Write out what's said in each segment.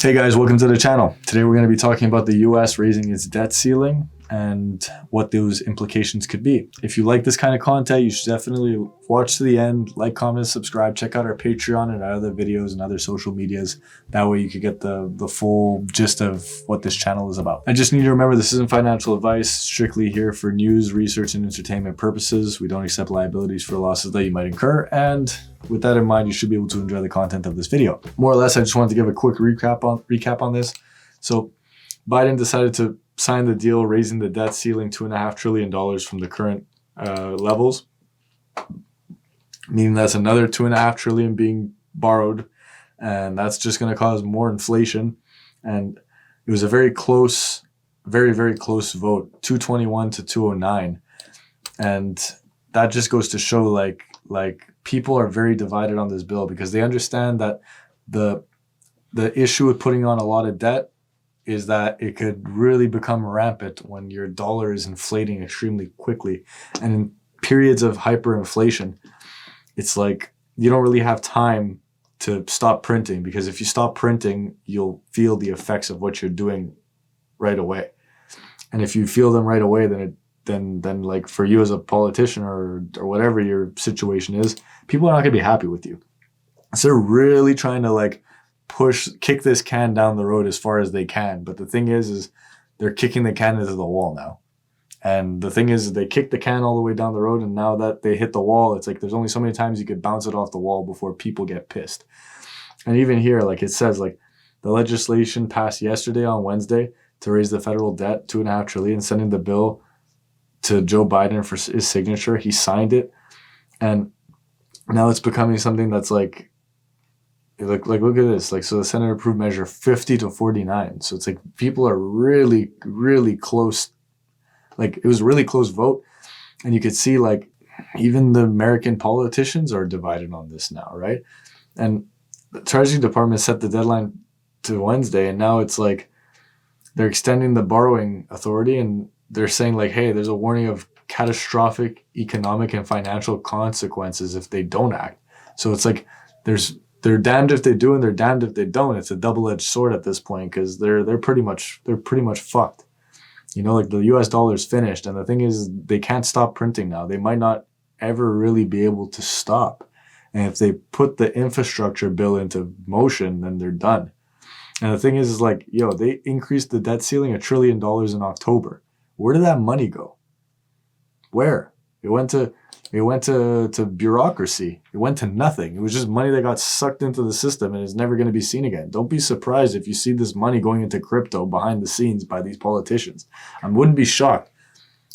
Hey guys, welcome to the channel. Today we're going to be talking about the US raising its debt ceiling and what those implications could be. If you like this kind of content, you should definitely watch to the end, like, comment, subscribe, check out our Patreon and our other videos and other social medias. That way you could get the full gist of what this channel is about. I just need you to remember this isn't financial advice, strictly here for news, research, and entertainment purposes. We don't accept liabilities for losses that you might incur, and with that in mind, you should be able to enjoy the content of this video. More or less, I just wanted to give a quick recap on this. So Biden decided to sign the deal, raising the debt ceiling $2.5 trillion from the current levels, meaning that's another $2.5 trillion being borrowed, and that's just going to cause more inflation. And it was a very close, very close vote, 221 to 209, and that just goes to show like people are very divided on this bill because they understand that the issue with putting on a lot of debt is that it could really become rampant when your dollar is inflating extremely quickly. And in periods of hyperinflation, it's like you don't really have time to stop printing, because if you stop printing, you'll feel the effects of what you're doing right away. And if you feel them right away, then like for you as a politician or whatever your situation is, people are not going to be happy with you. So they're really trying to like kick this can down the road as far as they can. But the thing is they're kicking the can into the wall now. And the thing is they kicked the can all the way down the road, and now that they hit the wall, it's like there's only so many times you could bounce it off the wall before people get pissed. And even here, like it says, like the legislation passed yesterday on Wednesday to raise the federal debt $2.5 trillion, sending the bill to Joe Biden for his signature. He signed it, and now it's becoming something that's like look at this. Like, so the Senate approved measure 50 to 49. So it's like people are really close. Like it was a really close vote, and you could see like even the American politicians are divided on this now, right? And the Treasury Department set the deadline to Wednesday, and now it's like they're extending the borrowing authority, and they're saying like, hey, there's a warning of catastrophic economic and financial consequences if they don't act. So it's like they're damned if they do and they're damned if they don't. It's a double-edged sword at this point, because they're pretty much fucked. You know, like the US dollar's finished, and the thing is they can't stop printing now. They might not ever really be able to stop. And if they put the infrastructure bill into motion, then they're done. And the thing is like, yo, they increased the debt ceiling $1 trillion in October. Where did that money go? Where? It went to bureaucracy. It went to nothing. It was just money that got sucked into the system and is never going to be seen again. Don't be surprised if you see this money going into crypto behind the scenes by these politicians. I wouldn't be shocked,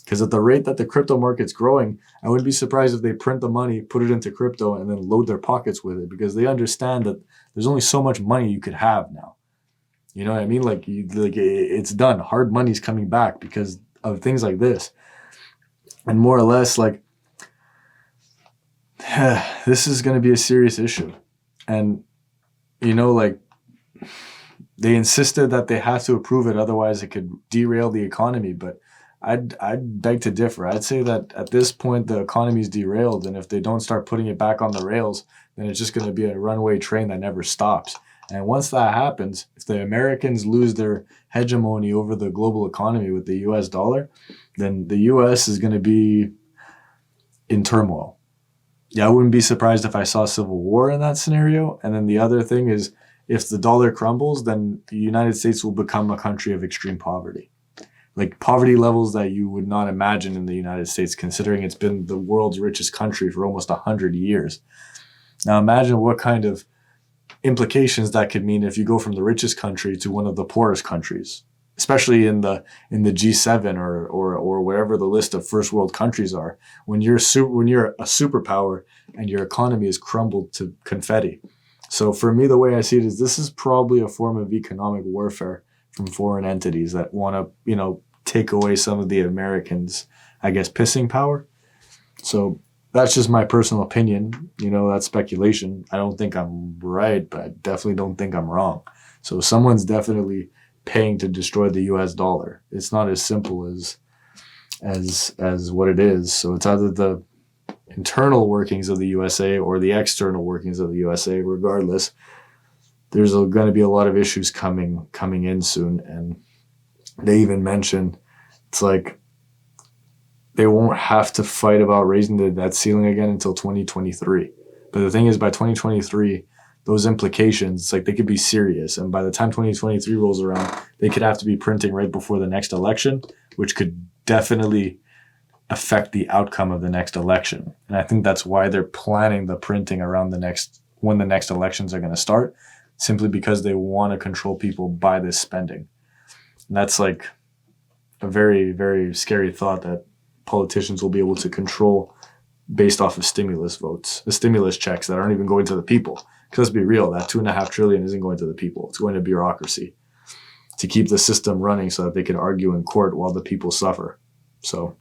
because at the rate that the crypto market's growing, I wouldn't be surprised if they print the money, put it into crypto, and then load their pockets with it, because they understand that there's only so much money you could have now. You know what I mean? Like it's done. Hard money's coming back because of things like this. And more or less, like, this is going to be a serious issue. And, you know, like, they insisted that they have to approve it, otherwise it could derail the economy. But I'd beg to differ. I'd say that at this point, the economy's derailed, and if they don't start putting it back on the rails, then it's just going to be a runaway train that never stops. And once that happens, if the Americans lose their hegemony over the global economy with the US dollar, then the US is going to be in turmoil. Yeah, I wouldn't be surprised if I saw civil war in that scenario. And then the other thing is, if the dollar crumbles, then the United States will become a country of extreme poverty. Like poverty levels that you would not imagine in the United States, considering it's been the world's richest country for almost 100 years. Now imagine what kind of implications that could mean if you go from the richest country to one of the poorest countries, especially in the G7 or wherever the list of first world countries are. When you're a superpower and your economy is crumbled to confetti. So for me, the way I see it is this is probably a form of economic warfare from foreign entities that want to, you know, take away some of the Americans', I guess, pissing power. So that's just my personal opinion. You know, that's speculation. I don't think I'm right, but I definitely don't think I'm wrong. So someone's definitely paying to destroy the US dollar. It's not as simple as what it is. So it's either the internal workings of the USA or the external workings of the USA. Regardless, there's going to be a lot of issues coming in soon. And they even mentioned it's like they won't have to fight about raising the debt ceiling again until 2023. But the thing is, by 2023, those implications, it's like they could be serious. And by the time 2023 rolls around, they could have to be printing right before the next election, which could definitely affect the outcome of the next election. And I think that's why they're planning the printing around when the next elections are going to start, simply because they want to control people by this spending. And that's like a very, very scary thought that politicians will be able to control based off of stimulus votes, the stimulus checks that aren't even going to the people. Because let's be real, that $2.5 trillion isn't going to the people. It's going to bureaucracy to keep the system running so that they can argue in court while the people suffer. So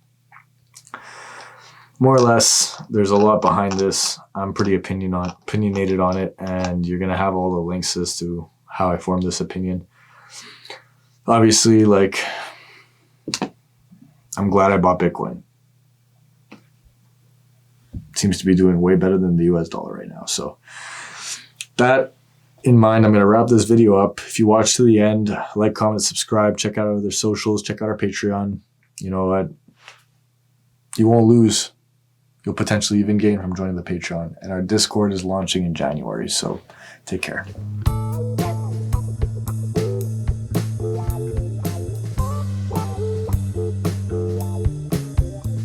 more or less, there's a lot behind this. I'm pretty opinionated on it, and you're going to have all the links as to how I formed this opinion. Obviously, like, I'm glad I bought Bitcoin. It seems to be doing way better than the US dollar right now. So that in mind, I'm going to wrap this video up. If you watch to the end, like, comment, subscribe, check out our other socials, check out our Patreon. You know what? You won't lose. You'll potentially even gain from joining the Patreon. And our Discord is launching in January. So take care.